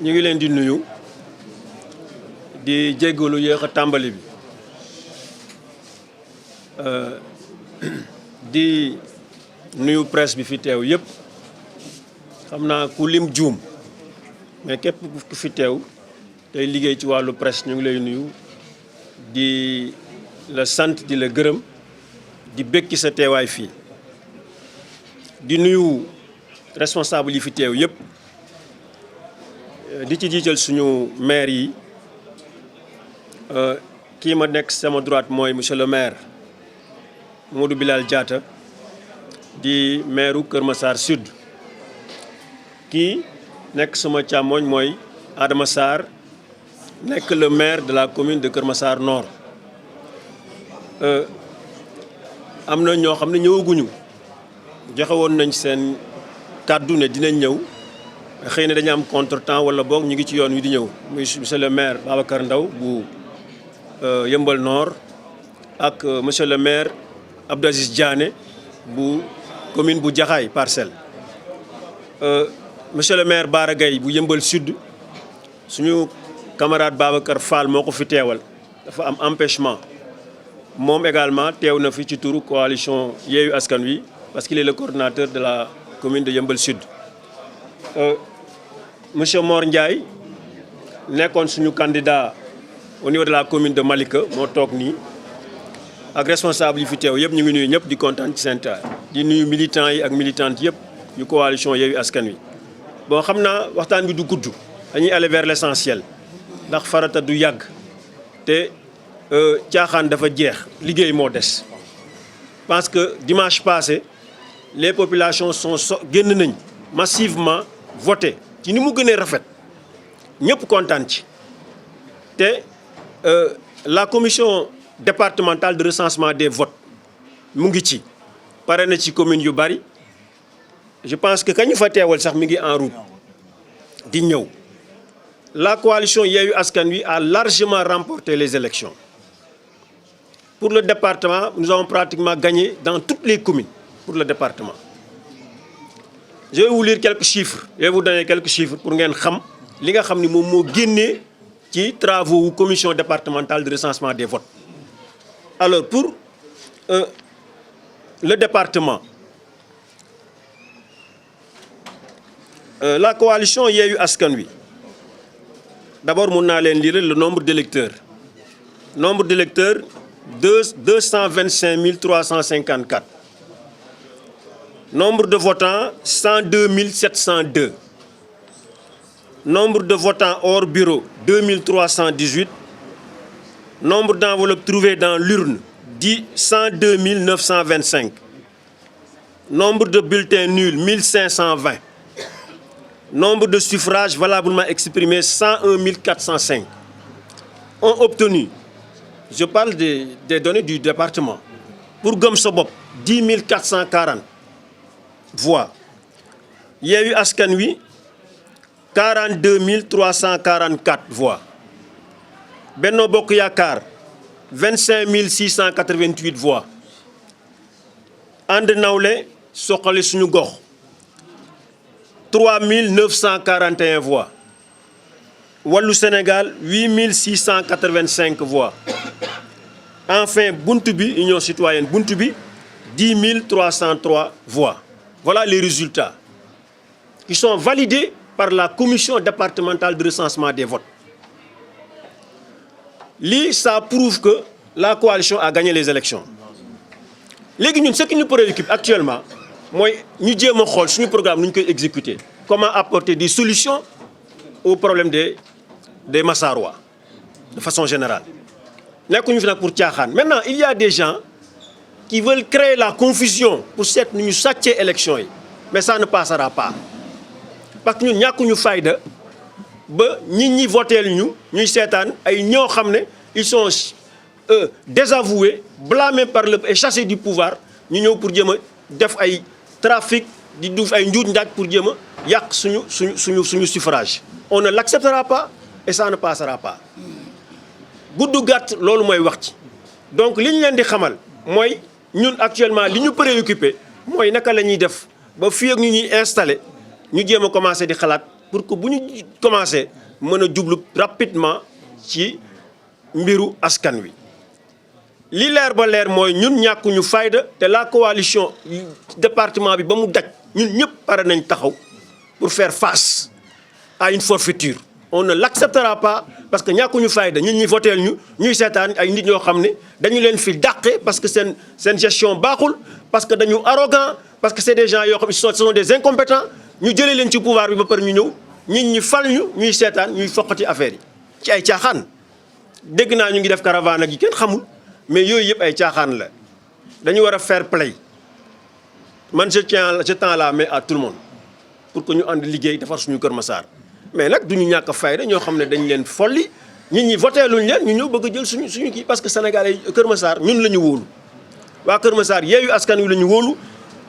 ñu ngi leen di nuyu di jéggalu yéex a tàmbali bi di nuyu presse bi fi teew yëpp xam naa ku lim juum mais képp ku fi teew tey liggéey ci wàllu presse ñu ngi lay nuyu di la sant di la gërëm di békki sa teewaay fii di nuyu responsable yi fi teew yëpp di ci jiital suñu maire yi kii ma nekk sama droite mooy monsieur le maire Modou Bilal Diatta di maire Kër Massar Sud kii nekk sama càmmoñ mooy Adama Sarr nekk le maire de la commune de Kër Massar Nord am na ñoo xam ne ñëwaguñu joxe woon nañ seen kàddu ne dinañ ñëw xëy na dañu am contretemps wala boog ñu ngi ci yoon wi di ñëw muy monsieur le maire Babacar Ndaw bu Yeumbeul Nord ak monsieur le maire Abdou Aziz Diané bu commune bu Jaxaay Parcelles monsieur le maire Bara Gaye bu Yeumbeul Sud suñu camarade Babacar Fall moo ko fi teewal dafa am empêchement moom également teew na fi ci turu coalition Yewwi Askan Wi parce qu'il est le coordinateur de la commune de Yeumbeul Sud monsieur Mor Ndiaye nekkoon suñu candidat au niveau de la commune de Malika moo toog nii ak responsable yi fi teew yëpp ñu ngi nuyu ñëpp di kontaan ci seen taal di nuyu militants yi ak militantes yëpp yu coalition Yewwi Askan Wi. bon xam naa waxtaan bi du gudd dañuy aller vers l'essentiel ndax farata du yàgg te caaxaan dafa jeex liggéey moo des. parce que dimanche passé les populations génn nañ massivement voté ci ni mu gënee rafet ñëpp kontaan ci te la commission départementale de recensement des votes mu ngi ci pare na ci commune yu bari je pense que kañu fa teewal sax mi ngi en route di ñëw la coalition Yewwi Askan Wi a largement remporté les élections pour le département nous avons pratiquement gagné dans toutes les communes pour le département. Je vais vous lire quelques chiffres je vais vous donner quelques chiffres pour ngeen xam li nga xam ni moom moo génnee ci travaux commission départementale de recensement des votes. Alors pour le département la coalition Yewwi Askan Wi d'abord mun naa leen lire le nombre d'électeurs 225 354 nombre de votants 102 702 nombre de votants hors bureau 2318 nombre d'enveloppes trouvées dans l'urne 102 925 nombre de bulletins nuls 1520 nombre de suffrages valablement exprimés 101 405 ont obtenu je parle des données du département pour Gëm Sa Bopp 10 440 voix Yewwi Askan Wi 42 344 voix Benno Bokk Yaakaar 25 688 voix And Nawlé Suxali Suñu Gox 3 941 voix Wallu Sénégal 8 685 voix enfin Buntu Bi Union Citoyenne Buntu Bi 10 303 voix. Voilà les résultats qui sont validés par la commission départementale de recensement des votes. Lii ça prouve que la coalition a gagné les élections. Léegi ñun ce qui nous préoccupe actuellement mooy ñu jéem a xool suñu programme nu ñu koy exécuter. Comment apporter des solutions aux problèmes des Massarois de façon générale. Nekkuñu fi nag pour caaxaan. Maintenant il y a des gens qui veulent créer la confusion pour seet nu ñu sàccee élection yi mais ça ne passera pas parce que ñun ñàkkuñu fayda ba nit ñi voteel ñuy seetaan ay ñoo xam ne ils sont désavoués blâmés par le et chassés du pouvoir ñu ñëw pour jéem a def ay trafic di duuf ay njuuj njaaj pour jéem a yàq suñu suffrage. On ne l'acceptera pas et ça ne passera pas gudd gàtt loolu mooy wax ci donc li ñu leen di xamal mooy ñun actuellement li ñu préoccupé mooy naka la ñuy def ba fii ak ñu ñuy installé ñu jéem a commencé di xalaat pour que bu ñu commencé mën a jublu rapidement ci mbiru askan wi. li leer ba leer mooy ñun ñàkkuñu fayda te la coalition département bi ba mu daj ñun ñëpp pare nañ taxaw pour faire face à une forfaiture. On ne l'acceptera pas parce que ñàkkuñu fayda ñun ñi voteel ñu ñuy seetaan ay nit ñoo xam ne dañu leen fi dàqe parce que seen gestion baaxul, parce que dañu arrogant, parce que c'est des gens yoo xam ne ce sont des incompétents ñu jëlee leen ci pouvoir bi ba pare ñu ñëw nit ñi fal ñu ñuy seetaan ñuy foqati affaire yi ci ay caaxaan. dégg naa ñu ngi def caravane ak yi kenn xamul mais yooyu yëpp ay caaxaan la dañu war a fair play. Man je tends la main à tout le monde pour que ñu ànd liggéey defar suñu Kër Massar mais nag du ñu ñàkk a fayda ñoo xam ne dañ leen folli nit ñi voté luñ leen ñu ñëw bëgg a jël suñu kii parce que Sénégalais yi Kër Massar ñun la ñu wóolu waa Kër Massar Yewwi Askan Wi la ñu wóolu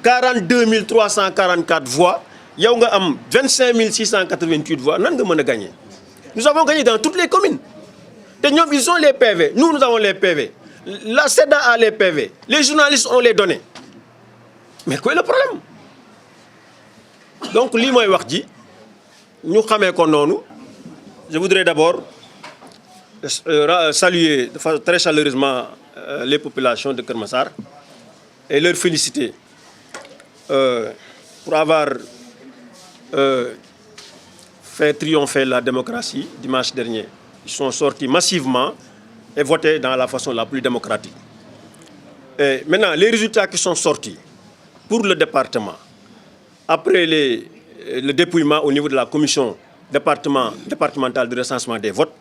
42 344 voix yow nga am 25 688 voix nan nga mën a gagné. Nous avons gagné dans toutes les communes te ñoom ils ont les PV nous avons les PV la SEDA a les PV les journalistes ont les données mais quoi est le problème donc lii mooy wax ji ñu xamee ko noonu. Je voudrais d'abord saluer très chaleureusement les populations de Kër Massar et leur féliciter pour avoir fait triompher la démocratie dimanche dernier. Ils sont sortis massivement et voté dans la façon la plus démocratique. Et maintenant, les résultats qui sont sortis pour le département, après le dépouillement au niveau de la commission départementale de recensement des votes,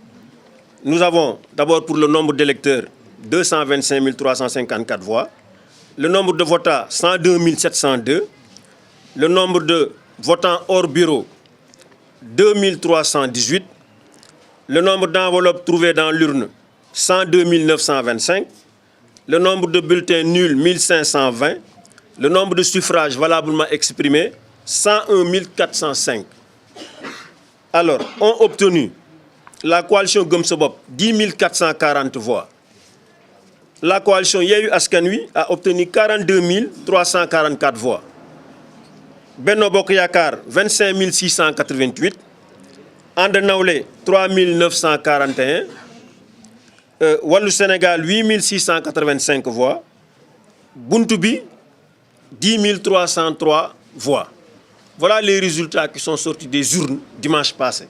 nous avons d'abord pour le nombre d'électeurs 225 354 voix, le nombre de votants 102 702, le nombre de votants hors bureau 2318, le nombre d'enveloppes trouvées dans l'urne 102 925, le nombre de bulletins nuls 1520, le nombre de suffrages valablement exprimés 101 405. Alors, ont obtenu la coalition Gëm Sa Bopp 10 440 voix. La coalition Yewwi Askan Wi a obtenu 42 344 voix. Benno Bokk Yaakaar 25 688. And Nawlé 3 941. Wallu Sénégal 8 685 voix. Buntu Bi 10 303 voix. Voilà les résultats qui sont sortis des urnes dimanche passé.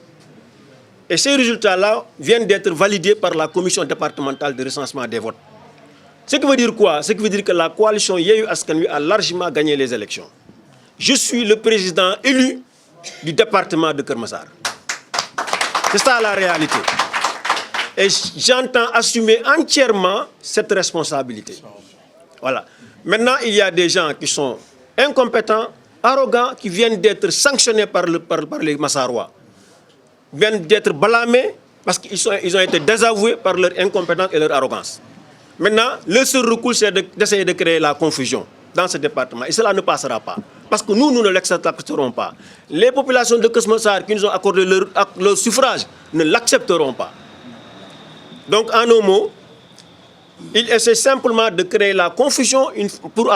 Et ces résultats-là viennent d'être validés par la commission départementale de recensement des votes. Ce qui veut dire quoi? Ce qui veut dire que la coalition Yewwi Askan Wi a largement gagné les élections. Je suis le président élu du département de Kër Massar. C'est ça la réalité. Et j'entends assumer entièrement cette responsabilité. Voilà. Maintenant, il y a des gens qui sont incompétents, arrogants, qui viennent d'être sanctionnés par les Massarois, viennent d'être blâmés parce qu'ils ont été désavoués par leur incompétence et leur arrogance. Maintenant, le seul recours, c'est d'essayer de créer la confusion dans ce département. Et cela ne passera pas. Parce que nous ne l'accepterons pas. Les populations de Kër Massar qui nous ont accordé leur suffrage ne l'accepteront pas. Donc, en un mot, il essaie simplement de créer la confusion pour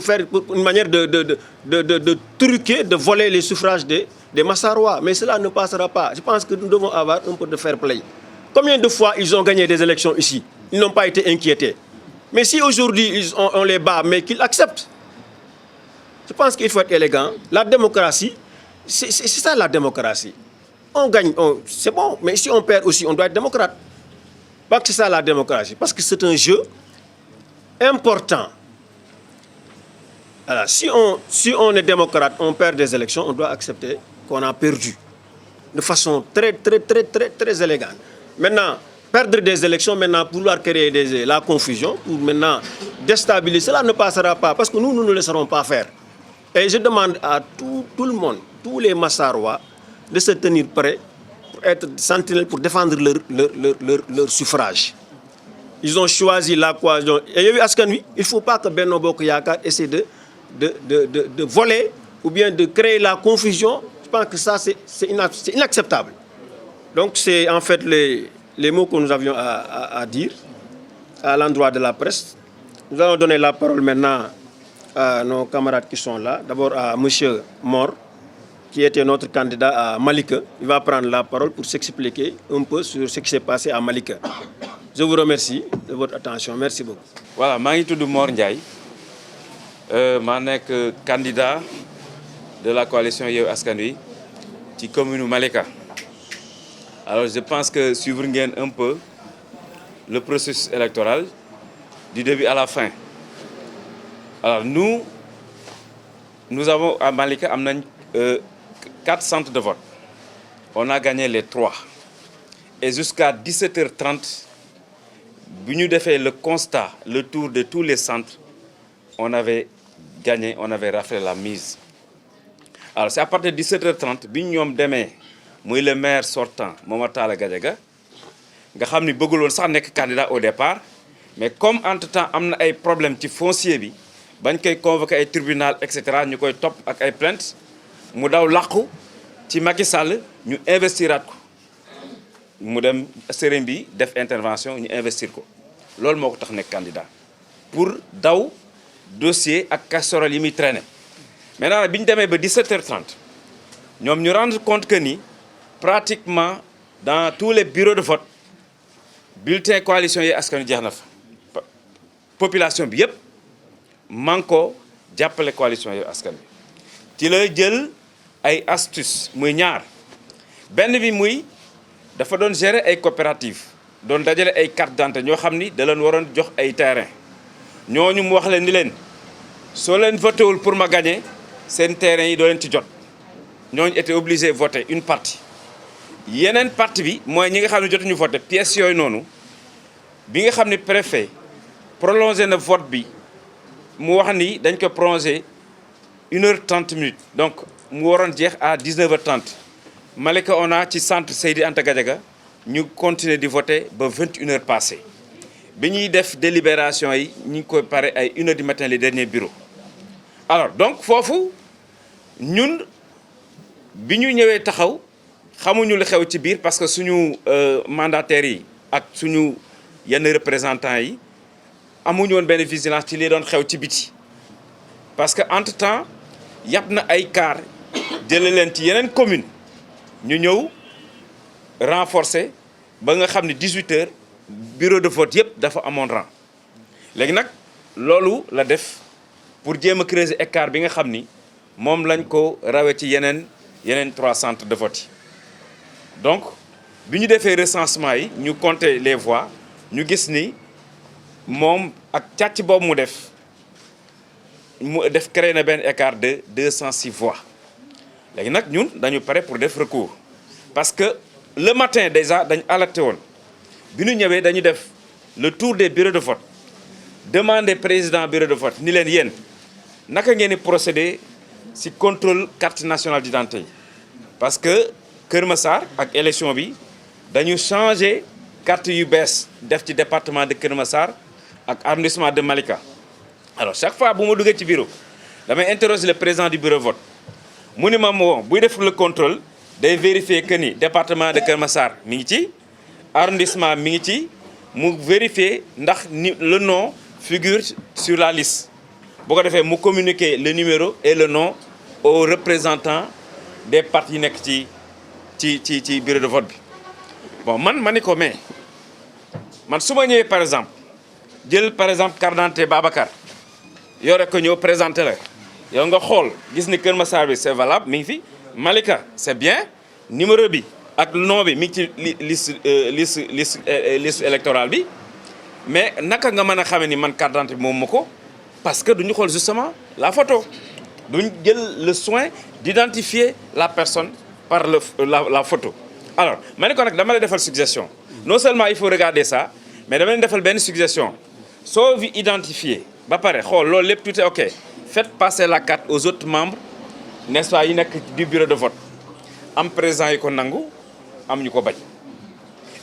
faire une manière de truquer, de voler les suffrages des Massarois. Mais cela ne passera pas. Je pense que nous devons avoir un peu de fair play. Combien de fois ils ont gagné des élections ici? Ils n'ont pas été inquiétés. Mais si aujourd'hui on les bat, mais qu'ils acceptent, je pense qu'il faut être élégant. La démocratie, c'est ça la démocratie. On gagne, c'est bon, mais si on perd aussi, on doit être démocrate. Parce que c'est ça la démocratie, parce que c'est un jeu important. Alors, si on est démocrate, on perd des élections, on doit accepter qu'on a perdu de façon très, très, très, très, très élégante. Maintenant, perdre des élections, maintenant, vouloir créer la confusion, pour maintenant déstabiliser, cela ne passera pas, parce que nous ne laisserons pas faire. Et je demande à tout le monde, tous les Massarois, de se tenir prêts pour être sentinelles, pour défendre leur suffrage. Ils ont choisi la coalition. Et Yewwi Askan Wi, il ne faut pas que Benno Bokk Yaakaar essaie de voler ou bien de créer la confusion. Je pense que ça, c'est inacceptable. Donc, c'est en fait les mots que nous avions à dire à l'endroit de la presse. Nous allons donner la parole maintenant à nos camarades qui sont là. D'abord à M. Mor, qui était notre candidat à Malika. Il va prendre la parole pour s'expliquer un peu sur ce qui s'est passé à Malika. Je vous remercie de votre attention. Merci beaucoup. Voilà, je suis Mor Ndiaye. Je suis candidat de la coalition Yewwi Askan Wi ci commune Malika. Alors je pense que suivre un peu le processus électoral du début à la fin. Alors nous avons à Malika 4 centres de vote. On a gagné les 3. Et jusqu'à 17h30, nous avons fait le constat, le tour de tous les centres, on avait gagné, on avait raflé la mise. Alors c'est à partir de 17h30, nous avons démé le maire sortant, Momar Gadiaga, nga xamni bëggul won sax nek candidat au départ, mais comme entre-temps amna ay problème ci foncier bi, bañ koy convoquer ay tribunal etc. ñukoy top ak ay plainte, mu daw laqku ci Macky Sall ñu investirat ko. Mu dem sëriñ bi def intervention ñu investir ko. Lool moko tax nek candidat pour daw dossier ak casserole yi mi traîner. Maintenant biñu démé ba 17h30, ñom ñu rendre compte que ni pratiquement dans tous les bureaux de vote bulletin coalition Yewwi Askan Wi jeex na fa population bi yépp manko jàppale coalition Yewwi Askan Wi ci la jël ay astuce muy ñaar benn bi muy dafa doon gérer ay coopérative doon dajale ay carte d'identité ñoo xam ni da leen waroon jox ay terrain ñooñu mu wax leen ni leen soo leen voté wul pour ma gagner seen terrain yi doo leen ci jot ñooñu était obligé voter une partie yeneen partie bi mooy ñi nga xam ne jotuñu voté pièces yooyu noonu bi nga xam ne préfet prolongé na vote bi mu wax ni dañ ko prolongé 1h30 donc mu waroon jeex à 19h30 Malika on a ci centre Seydi Anta Gadiaga ñu continuer di voter ba 21h passé bi ñuy def délibération yi ñu ngi koy pare ay 1h du matin les derniers bureaux alors donc foofu ñun bi ñu ñëwee taxaw xamuñu li xew ci biir parce que suñu mandataires yi ak suñu yenn représentants yi amuñu woon benn vigilance ci li doon xew ci biti parce que entre temps yàpp na ay car jële leen ci yeneen commune ñu ñëw renforcer ba nga xam ne 18h bureau de vote yëpp dafa amoon rang léegi nag loolu la def pour jéem a creuser écart bi nga xam ni moom lañ ko rawee ci yeneen 3 centres de vote yi donc bi ñu defee recensement yi ñu compter les voix ñu gis ni moom ak càcc boobu mu def créé na benn écart de 206 voix léegi nag ñun dañu pare pour def recours parce que le matin déjà dañu alerté woon bi ñu ñëwee dañu def le tour des bureaux de vote demander président bureau de vote ni leen yéen naka ngeen di procéder ci contrôle carte nationale d'identité yi parce que Kër Massar ak élection bi dañu changer carte yu bees def ci département de Kër Massar ak arrondissement de Malika. Alors chaque fois bu ma duggee ci bureau damay interroger le président du bureau de vote mu ni ma bon buy def le contrôle day vérifier que ni département de Kër Massar mi ngi ci arrondissement mi ngi ci mu vérifier ndax ni le nom figure sur la liste bu ko defee mu communiquer le numéro et le nom aux représentants des partis yi nekk ci bureau de vote bi bon man ni ko mais man su ma ñëwee par exemple jël par exemple carte d'identité Babacar yore ko ñëw présenté la yow nga xool gis ni Kër Massar bi c'est valable mi ngi fi Malika c'est bien numéro bi ak nom bi mi ngi ci liste électorale bi mais naka nga mën a xamee ni man carte d'identité bi moom ma ko parce que duñu xool justement la photo duñ jël le soin d'identifier la personne par la photo. Alors ma ne ko nag dama lay defal suggestion non seulement il faut regarder ça mais dama leen defal benn suggestion soo vi identifier ba pare xool loolu lépp tout est ok faites passer la carte aux autres membres n'est-ce pas yi nekk du bureau de vote am président yi ko nangu am ñu ko bañ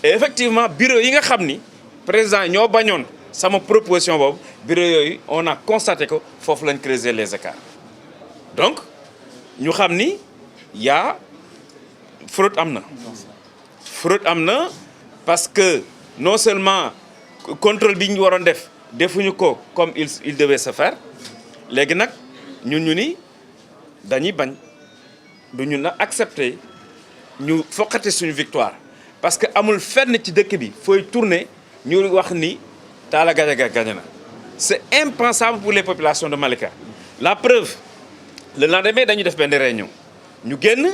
et effectivement bureau yi nga xam ni président ñoo bañoon sama proposition boobu bureau yooyu on a constaté que foofu lañ creuser les écarts donc ñu xam ni yaa fraude am na parce que non seulement contrôle bi ñu waroon def defuñu ko comme il devait se faire léegi nag ñun ñu ni dañuy bañ duñu na accepter ñu foqate suñu victoire parce que amul fenn ci dëkk bi fooy tourner ñu wax ni Talla Gadiaga gagné na. C'est impensable pour les populations de Malika. La preuve, le lendemain dañu def benn réunion ñu génn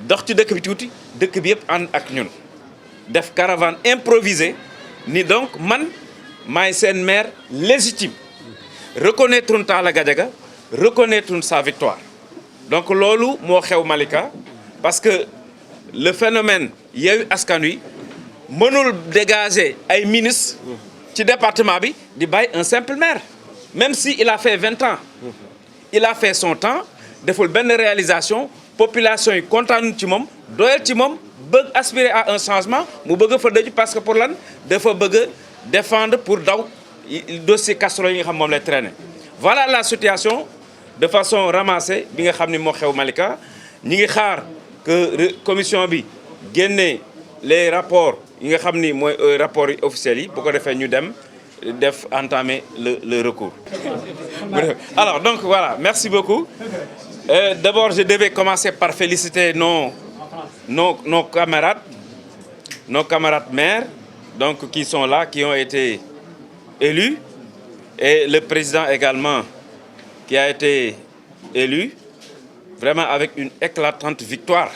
dox ci dëkk bi tuuti dëkk bi yëpp ànd ak ñun def caravane improvisée ni donc man maay seen maire légitime reconnaître Talla Gadiaga reconnaître sa victoire. Donc loolu moo xew Malika parce que le phénomène Yewwi Askan Wi mënul dégager ay ministres ci département bi di bàyyi un simple maire même si il a fait 20 ans il a fait son temps deful benn réalisation population yi kontaan ci moom doyal ci moom bëgg aspirer à un changement mu bëgg fa dëju parce que pour lan dafa bëgg défendre pour daw dossier casserole yi nga xam moom lay traîner. Voilà la situation de façon ramassée bi nga xam ni moo xew Malika ñi ngi xaar que commission bi génne les rapports yi nga xam ni mooy rapports officiels yi bu ko defee ñu dem def entamer le recours. Alors donc voilà, merci beaucoup. D'abord je devais commencer par féliciter nos camarades maires donc qui sont là, qui ont été élus et le président également qui a été élu vraiment avec une éclatante victoire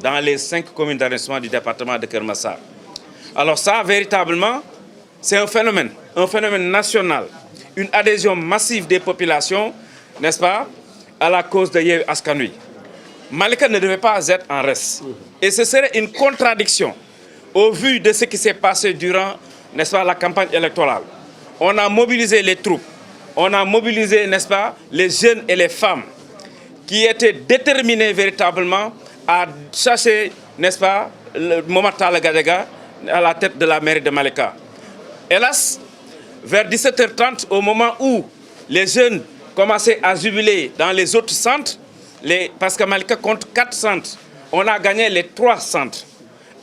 dans les 5 communes d'arrondissement du département de Keur Massar. Alors ça, véritablement, c'est un phénomène national, une adhésion massive des populations, n'est-ce pas, à la cause de Yewwi Askan Wi. Malika ne devait pas être en reste. Et ce serait une contradiction au vu de ce qui s'est passé durant, n'est-ce pas, la campagne électorale. On a mobilisé les troupes, on a mobilisé, n'est-ce pas, les jeunes et les femmes qui étaient déterminés véritablement à chercher, n'est-ce pas, le Momar Talla Gadiaga à la tête de la mairie de Malika. Hélas, vers 17h30, au moment où les jeunes commençaient à jubiler dans les autres centres, parce que Malika compte 4 centres, on a gagné les 3 centres.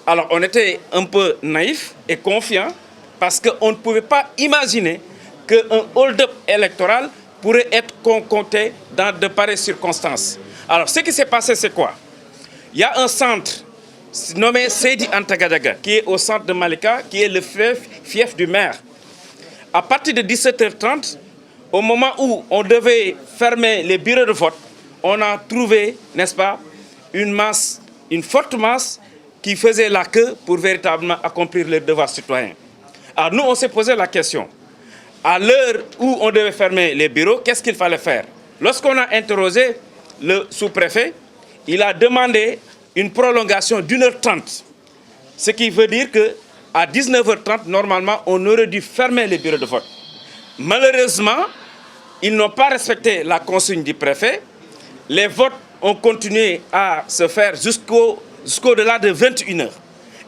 Alors on était un peu naïfs et confiants parce qu'on ne pouvait pas imaginer qu'un hold-up électoral pourrait être concocté dans de pareilles circonstances. Alors ce qui s'est passé, c'est quoi? Il y a un centre nommé Seydi Anta Gadiaga qui est au centre de Malika, qui est le fief du maire. À partir de 17h30, au moment où on devait fermer les bureaux de vote, on a trouvé, n'est-ce pas, une forte masse qui faisait la queue pour véritablement accomplir leurs devoirs citoyens. Alors nous, on s'est posé la question. À l'heure où on devait fermer les bureaux, qu'est-ce qu'il fallait faire? Lorsqu'on a interrogé le sous-préfet, il a demandé une prolongation d'1h30. Ce qui veut dire qu'à 19h30, normalement, on aurait dû fermer les bureaux de vote. Malheureusement, ils n'ont pas respecté la consigne du préfet. Les votes ont continué à se faire jusqu'au-delà de 21h.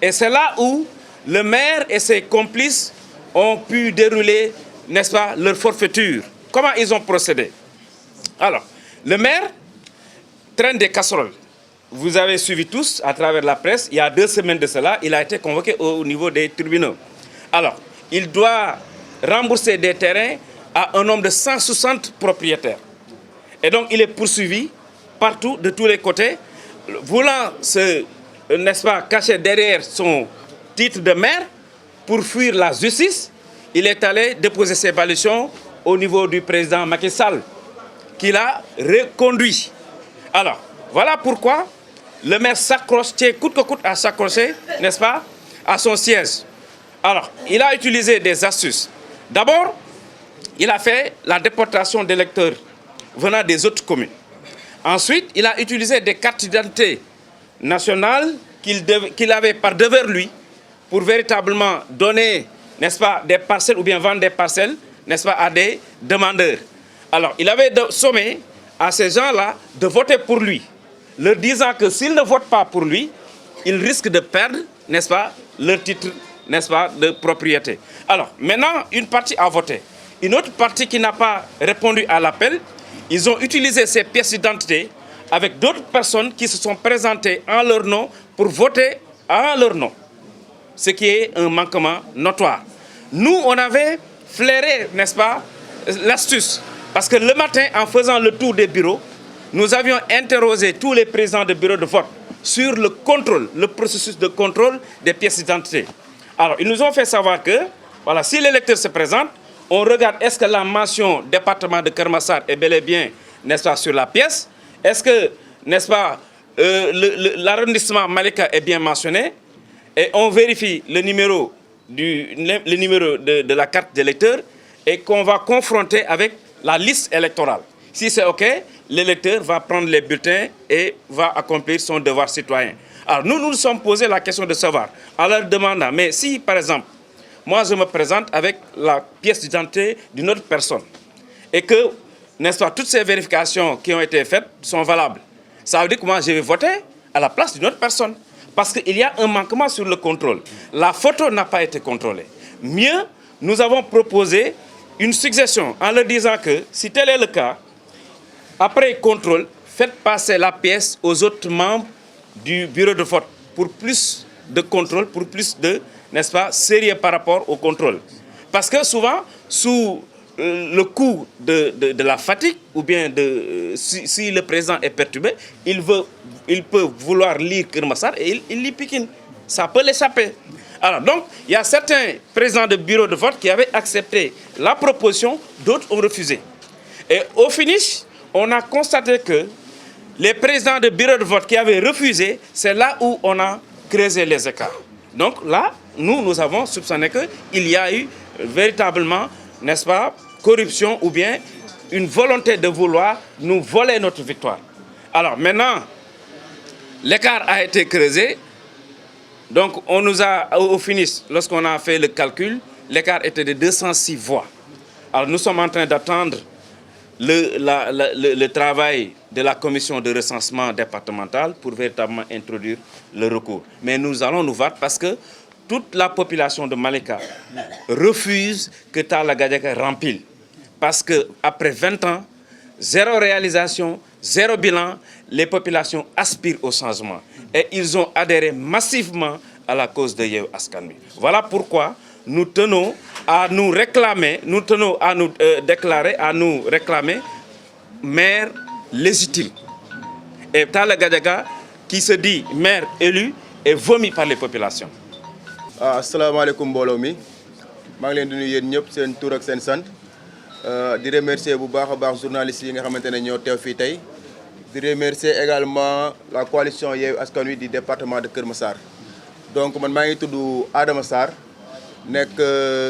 Et c'est là où le maire et ses complices ont pu dérouler, n'est-ce pas, leur forfaiture. Comment ils ont procédé? Alors, le maire traîne des casseroles. Vous avez suivi tous à travers la presse, il y a 2 semaines de cela, il a été convoqué au niveau des tribunaux. Alors, il doit rembourser des terrains à un nombre de 160 propriétaires. Et donc, il est poursuivi partout, de tous les côtés, voulant se, n'est-ce pas, cacher derrière son titre de maire pour fuir la justice. Il est allé déposer ses parutions au niveau du président Macky Sall, qui l'a reconduit. Alors, voilà pourquoi le maire s'accroche, tient coûte que coûte à s'accrocher, n'est-ce pas, à son siège. Alors, il a utilisé des astuces. D'abord, il a fait la déportation d'électeurs venant des autres communes. Ensuite, il a utilisé des cartes d'identité nationales qu'il avait par devers lui pour véritablement donner, n'est-ce pas, des parcelles ou bien vendre des parcelles, n'est-ce pas, à des demandeurs. Alors, il avait sommé à ces gens-là de voter pour lui, leur disant que s'ils ne votent pas pour lui, ils risquent de perdre, n'est-ce pas, leur titre, n'est-ce pas, de propriété. Alors, maintenant, une partie a voté. Une autre partie qui n'a pas répondu à l'appel, ils ont utilisé ces pièces d'identité avec d'autres personnes qui se sont présentées en leur nom pour voter en leur nom. Ce qui est un manquement notoire. Nous, on avait flairé, n'est-ce pas, l'astuce. Parce que le matin, en faisant le tour des bureaux, nous avions interrogé tous les présidents de bureaux de vote sur le contrôle, le processus de contrôle des pièces d'identité. Alors, ils nous ont fait savoir que, voilà, si l'électeur se présente, on regarde est-ce que la mention département de Keur Massar est bel et bien, n'est-ce pas, sur la pièce. Est-ce que, n'est-ce pas, l'arrondissement Malika est bien mentionné. Et on vérifie le numéro de la carte d'électeur et qu'on va confronter avec la liste électorale. Si c'est OK, l'électeur va prendre les bulletins et va accomplir son devoir citoyen. Alors nous nous sommes posé la question de savoir, en leur demandant, mais si par exemple, moi je me présente avec la pièce d'identité d'une autre personne et que, n'est-ce pas, toutes ces vérifications qui ont été faites sont valables, ça veut dire que moi je vais voter à la place d'une autre personne. Parce qu'il y a un manquement sur le contrôle. La photo n'a pas été contrôlée. Mieux, nous avons proposé une suggestion en leur disant que, si tel est le cas, après contrôle, faites passer la pièce aux autres membres du bureau de vote pour plus de contrôle, pour plus de, n'est-ce pas, sérieux par rapport au contrôle. Parce que souvent, sous le coup de la fatigue, ou bien si le président est perturbé, il peut vouloir lire Keur Massar et il lit Pikine. Ça peut l'échapper. Alors donc, il y a certains présidents de bureau de vote qui avaient accepté la proposition, d'autres ont refusé. Et au finish, on a constaté que les présidents de bureau de vote qui avaient refusé, c'est là où on a creusé les écarts. Donc là, nous avons soupçonné qu'il y a eu véritablement, n'est-ce pas, corruption ou bien une volonté de vouloir nous voler notre victoire. Alors maintenant, l'écart a été creusé. Donc on nous a, au finish, lorsqu'on a fait le calcul, l'écart était de 206 voix. Alors nous sommes en train d'attendre le travail de la commission de recensement départemental pour véritablement introduire le recours. Mais nous allons nous battre parce que toute la population de Malika refuse que Talla Gadiaga rempile. Parce qu'après 20 ans, zéro réalisation, zéro bilan, les populations aspirent au changement. Et ils ont adhéré massivement à la cause de Yewwi Askan Wi. Voilà pourquoi nous tenons à nous réclamer, nous tenons à nous déclarer, à nous réclamer maire légitime. Et Talla Gadiaga, qui se dit maire élu, est vomi par les populations. asalaamaaleykum mbooloo mi maa ngi leen di nuyu yéen ñëpp seen tur ak seen sant di remercier bu baax a baax journalistes yi nga xamante ne ñoo teew fii tey di remercier également la coalition Yewwi Askan Wi du département de Keur Massar. Donc man maa ngi tudd Adama Sarr nekk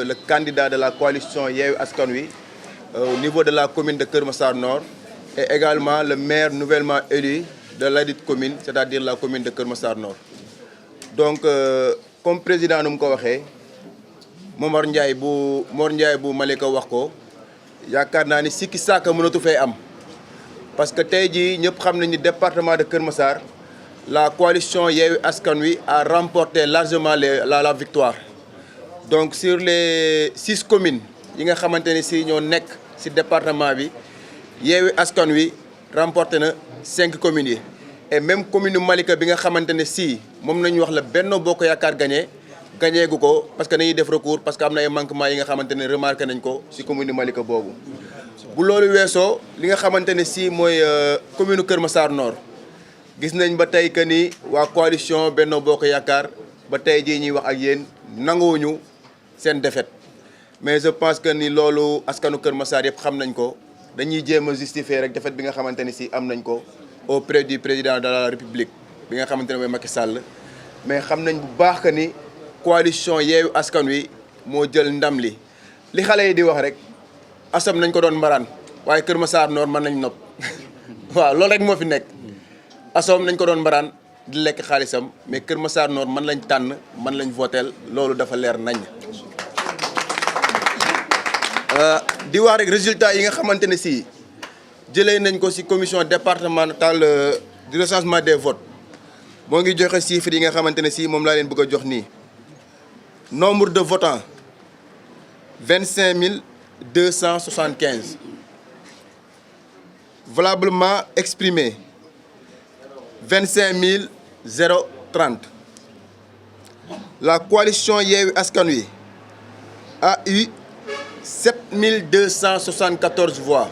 le candidat de la coalition Yewwi Askan Wi au niveau de la commune de Keur Massar Nord et également le maire nouvellement élu de ladite commune, c'est-à-dire la commune de Keur Massar Nord. Donc comme président nu mu ko waxee Mor Ndiaye bu Malika wax ko yaakaar naa ni sikki saaka mënatu fay am parce que tey jii ñëpp xam nañu département de Keur Massar la coalition Yewwi Askan Wi a remporté largement la victoire. Donc sur les 6 communes yi nga xamante ne si ñoo nekk si département bi Yewwi Askan Wi remporté na 5 communes yi. Et même commune Malika bi nga xamante ne si moom nañu wax la Benno Bokk Yaakaar gagné gu ko parce que dañuy def recours parce que am na ay manquements yi nga xamante ne remarqué nañ ko si commune Malika boobu. bu loolu weesoo li nga xamante ne si mooy commune Keur Massar Nord gis nañ ba tey que ni waa coalition Benno Bokk Yaakaar ba tey jii ñuy wax ak yéen nanguwuñu seen défaite. Mais je pense que ni loolu askanu Keur Massar yëpp xam nañ ko dañuy jéem a justifier rek défaite bi nga xamante ne si am nañ ko auprès du président de la République bi nga xamante ne mooy Macky Sall. Mais xam nañ bu baax que ni coalition Yewwi Askan Wi moo jël ndam li xale yi di wax rek asam nañ ko doon mbaraan waaye Keur Massar Nord mën nañ nopp waaw loolu rek moo fi nekk asam nañ ko doon mbaraan di lekk xaalisam mais Keur Massar Nord man lañ tànn man lañ voteel loolu dafa leer nañ. di wax rek résultat yi nga xamante ne si jëlee nañ ko ci commission départementale du recensement des votes moo ngi joxe chiffres yi nga xamante ne si moom laa leen bëgg a jox nii. Nombre de votants 25 275. Valablement exprimé 25 030. La coalition Yewwi Askan Wi a eu 7 274 voix.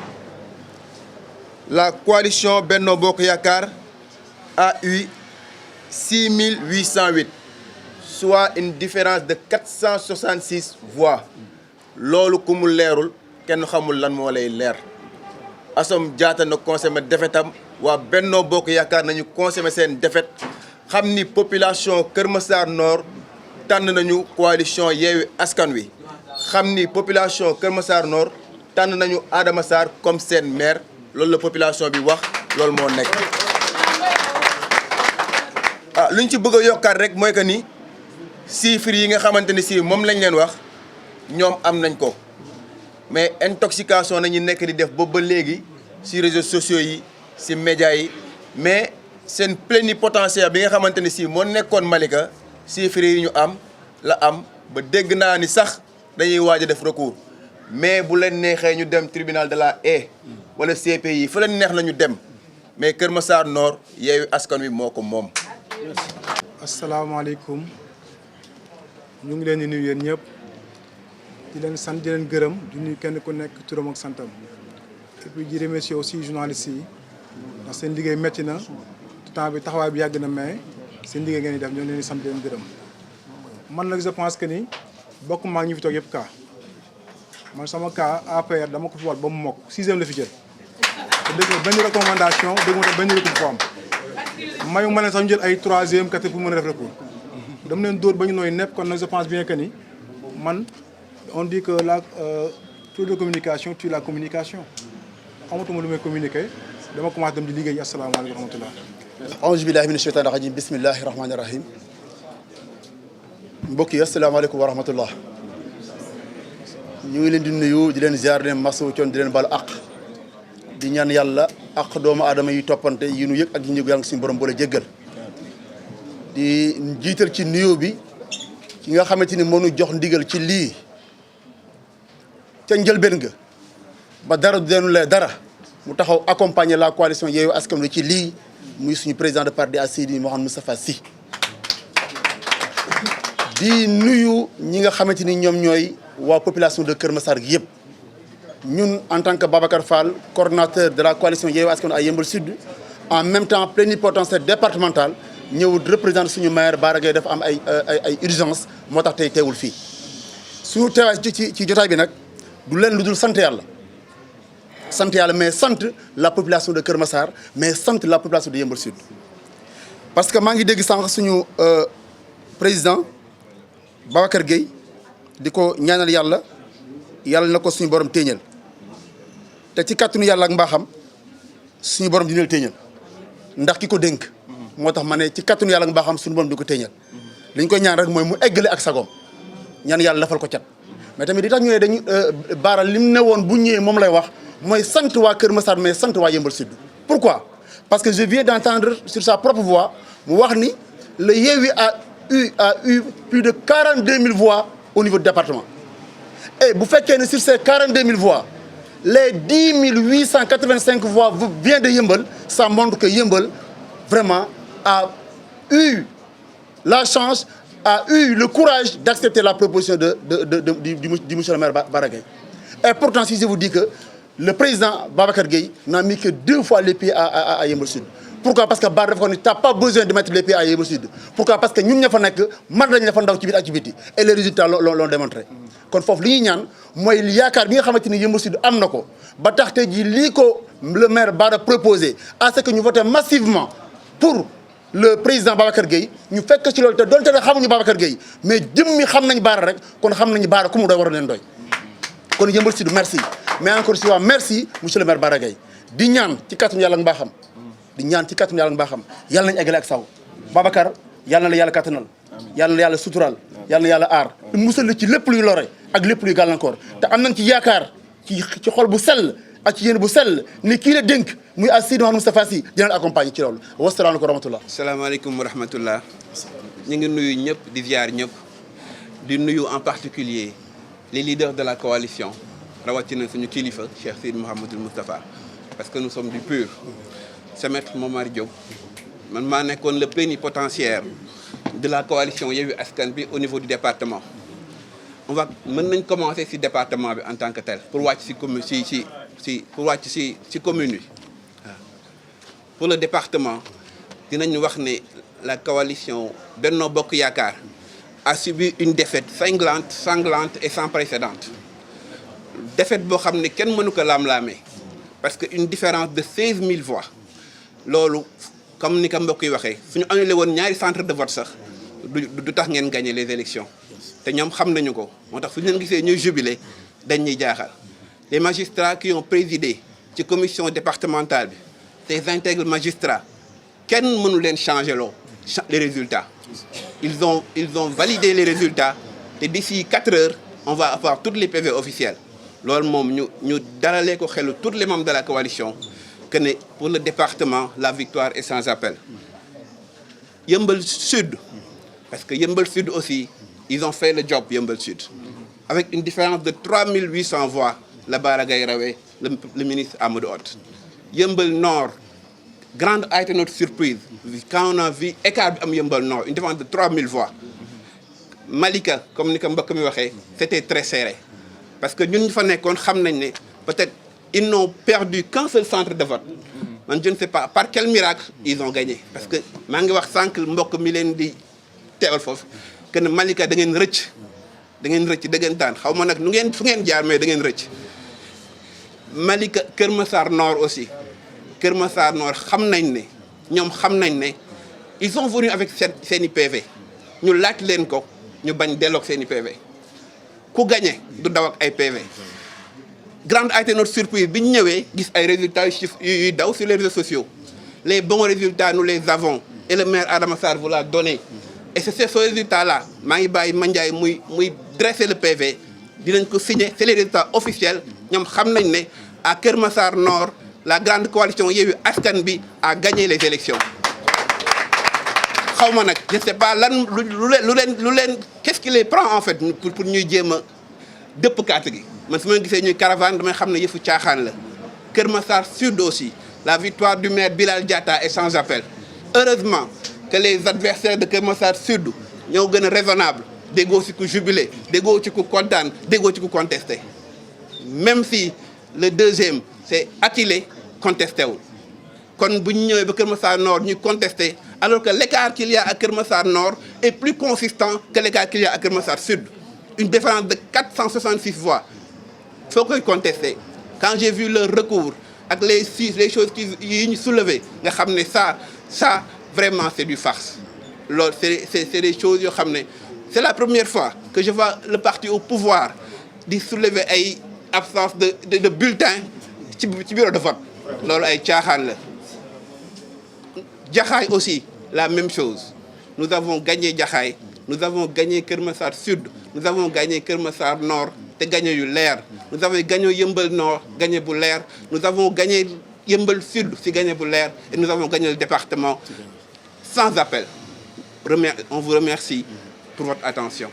la coalition Benno Bokk Yaakaar a eu 6808, soit une différence de 466 voix. loolu ku mu leerul kenn xamul lan moo lay leer. Assome Diatta na consommé defetam waa Benno Bokk Yaakaar nañu consommé seen defet xam ni population Kër Massar Nord tànn nañu coalition Yewwi Askan Wi xam ni population Kër Massar Nord tànn nañu Adama Sarr comme seen maire loolu la population bi wax loolu moo nekk. lu ñu ci bëgg a yokkaat rek mooy que ni chiffres yi nga xamante ni si moom lañ leen wax ñoom am nañ ko mais intoxication nañu nekk di def boobu ba léegi ci réseaux sociaux yi ci médias yi mais seen plénipotentiaire bi nga xamante ni si moo nekkoon Malika chiffres yi ñu am la am ba dégg naa ni sax dañuy waaj a def recours mais bu leen neexee ñu dem tribunal de la Haye wala CPI fa leen neex nañu dem mais Kër Massar Nord Yewwi Askan Wi moo ko moom. asalaamaaleykum ñu ngi leen di nuyu yéen ñëpp di leen sant di leen gërëm di nuyu kenn ku nekk turam ak santam et puis di remercier aussi journalistes yi ndax seen liggéey métti na temps bi taxawaay bi yàgg na mais seen liggéey ngeen di def ñoo leen di sant di leen gërëm man nag je pense que ni bokk maa ñu fi toog yëpp cas man sama cas APR dama ko fi wal ba mu mokk 6e la fi jël te dégg nga benn recommandation dégg nga benn recours bu am mayu ma ne sax ñu jël ay 3e 4e pour mën a def recours dama leen dóor ba ñu nooy nepp kon nag je pense bien que ni man on dit que la trop de communication tue la communication amatuma lu may communiquer dama commencé dem di liggéey asalaamaaleykum wa rahmatullah. auzu billahi mina sheytaani rajim bismillahi rahmaani rahim mbokk yi asalaamaaleykum wa rahmatullah ñu ngi leen di nuyu di leen ziar di leen masawu coon di leen balu àq di ñaan yàlla ak doomu aadama yi toppante yi nu yëg ak yi ñu yàlla suñu borom boole jéggal di jiital ci nuyoo bi ki nga xamante ni moo nu jox ndigal ci lii ca njëlbeen ga ba dara du deenu lee dara mu taxaw accompagner la coalition Yewwi Askan Wi ci lii muy suñu président de parti Seydi Mouhamed Moustapha Sy di nuyu ñi nga xamante ni ñoom ñooy waa population de Kër Massar gi yëpp ñun en tant que Babacar Fall coordonnateur de la coalition Yewwi Askan Wi à Yeumbeul Sud en même temps plénipotentiaire départemental ñëw représente suñu maire Bara Gaye dafa am ay urgence moo tax tey teewul fii suñu teewaay ci jotaay bi nag du leen lu dul sant yàlla mais sant la population de Kër Massar mais sant la population de Yeumbeul Sud parce que maa ngi dégg sànq suñu président Babacar Gueye di ko ñaanal yàlla na ko suñu borom téeñal te ci kàttanu yàlla ak mbaaxam suñu borom dina téeñal ndax ki ko dénk moo tax ma ne ci kàttanu yàlla ak mbaaxam suñu borom di ko téeñal li ñu koy ñaan rek mooy mu eggale ak sagom ñaan yàlla lafal ko cat mais tamit di tax ñu ne dañu Bara lim ne woon bu ñëwee moom lay wax mooy sant waa Kër Massar mais sant waa Yeumbeul Sud. Pourquoi? Parce que je viens d'entendre sur sa propre voix mu wax ni le Yewwi a eu plus de 42 000 voix au niveau du département. Et bu fekkee ne sur ces 42 000 voix les 10 885 voix viennent de Yeumbeul, ça montre que Yeumbeul vraiment a eu la chance, a eu le courage d'accepter la proposition du monsieur le maire Bara Gaye. Et pourtant, si je vous dis que le président Babacar Gueye n'a mis que 2 fois les pieds à Yeumbeul Sud. Pourquoi? Parce que Bara dafa ko ni t'as pas besoin de mettre les pieds à Yeumbeul Sud. Pourquoi? Parce que ñun ña fa nekk man lañ la fa ndaw ci biir activité et les résultats l'ont démontré. kon foofu li ñuy ñaan mooy yaakaar bi nga xamante ni Yeumbeul Sud am na ko ba tax tey jii lii ko le maire Bara proposé à ce que ñu voté massivement pour le président Babacar Gueye ñu fekk ci loolu te doonte ne xamuñu Babacar Gueye mais jëmmi xam nañ Bara rek kon xam nañu Bara ku mu doy war a leen doy kon Yeumbeul Sud merci mais encore une fois merci monsieur le maire Bara Gaye di ñaan ci kàttanu yàlla ak mbaaxam di ñaan ci kàttanu yàlla ak mbaaxam yàlla nañu eggale ak saw Babacar yàlla na la yàlla kàttanal yàlla na yàlla sutural yàlla na yàlla aar musal la ci lépp luy lore ak lépp luy gàllankoor te am nañ ci yaakaar ci xol bu sell ak ci yéen bu sell ni kii la dénk muy Seydi Mouhamed Moustapha Sy dina la accompagner ci loolu wasalaamaaleykum wa rahmatullah. salaamaaleykum wa rahmatullah ñu ngi nuyu ñëpp di ziar ñëpp di nuyu en particulier les leaders de la coalition rawatina suñu kilifa Cheikh Seydi Mouhamadou Moustapha parce que nous sommes du PUR. c'est Maître Momar Diop man maa nekkoon le plénipotentiaire de la coalition Yewwi Askan Wi au niveau du département. mën nañ commencer ci département bi en tant que tel pour wàcc ci commune ci commune bi pour le département dinañu wax ne la coalition Benno Bokk Yaakaar a subi une défaite sanglante et sans précédent. Défaite boo xam ne kenn mënu ko laam-laamee parce que une différence de 16 000 voix loolu comme ni ko mbokk yi waxee suñu annulé woon ñaari centre de vote sax du tax ngeen gagner les élections te ñoom xam nañu ko moo tax suñu leen gisee ñuy jubilé dañ ñuy jaaxal. Les magistrats qui ont présidé ci commission départementale bi ces intègres magistrats kenn mënu leen changer loo les résultats ils ont validé les résultats et d'ici 4 heures on va avoir toutes les PV officiels. loolu moom ñu dalalee ko xelu tous les membres de la coalition que ne pour le département la victoire est sans appel. Yeumbeul Sud parce que Yeumbeul Sud aussi ils ont fait le job Yeumbeul Sud avec une différence de 3800 voix la Bara Gaye rawee le ministre Amadou Hott. Yeumbeul Nord grande a été notre surprise quand on a vu écart bi am Yeumbeul Nord une différence de 3000 voix. Malika comme ni ko mbokk mi waxee c'était très serré parce que ñun ñu fa nekkoon xam nañ ne peut-être ils n'ont perdu qu'un seul centre de vote. Man je ne sais pas par quel miracle ils ont gagné parce que maa ngi wax sànq mbokk mi leen di teewal foofu que ne Malika da ngeen rëcc dëggantaan xaw ma nag fu ngeen jaar mais da ngeen rëcc. Malika Kër Massar Nord aussi Kër Massar Nord xam nañ ne ils sont venus avec seeni PV ñu laaj leen ko ñu bañ delloog seeni PV ku gagné du daw ak ay PV. Grande a été notre surprise bi ñu ñëwee gis ay résultats yuy daw sur les réseaux sociaux les bons résultats nous les avons et le maire Adama Sarr vous l'a donné et c'est ce résultat là maa ngi bàyyi Mandiaye muy dresser le PV dinañ ko signer c'est les résultats officiels ñoom xam nañ ne à Kër Massar Nord la grande coalition Yewwi Askan Wi a gagné les élections. xaw ma nag je sais pas lan lu leen qu'est-ce qui les prend en fait pour ñuy jéem a dëpp carte gi. man su ma gisee ñuy caravane damay xam ne yëfu caaxaan la. Kër Massar Sud aussi la victoire du maire Bilal Diatta est sans appel heureusement que les adversaires de Kër Massar Sud ñoo gën a raisonnable déggoo ci ku jubilé déggoo ci ku kontaan déggoo ci ku contesté même si le deuxième c'est Akile contesté wul kon bu ñu ñëwee ba Kër Massar Nord ñuy contesté alors que l'écart qu'il y a à Kër Massar Nord est plus consistant que l'écart qu'il y a à Kër Massar Sud une différence de 466 voix. Faut koy contester quand j'ai vu leur recours ak les choses yi ñu soulevé nga xam ne ça vraiment c'est du farce loolu c'est des choses yoo xam ne c'est la première fois que je vois le parti au pouvoir di soulever ay absence de bulletin ci bureau de vote loolu ay caaxaan la. Jaxaay aussi la même chose nous avons gagné Jaxaay nous avons gagné Kër Massar Sud nous avons gagné Kër Massar Nord te gagné yu leer nous avons gagné Yeumbeul Nord gagné bu leer nous avons gagné Yeumbeul Sud si gagné bu leer et nous avons gagné le département sans appel. On vous remercie pour votre attention.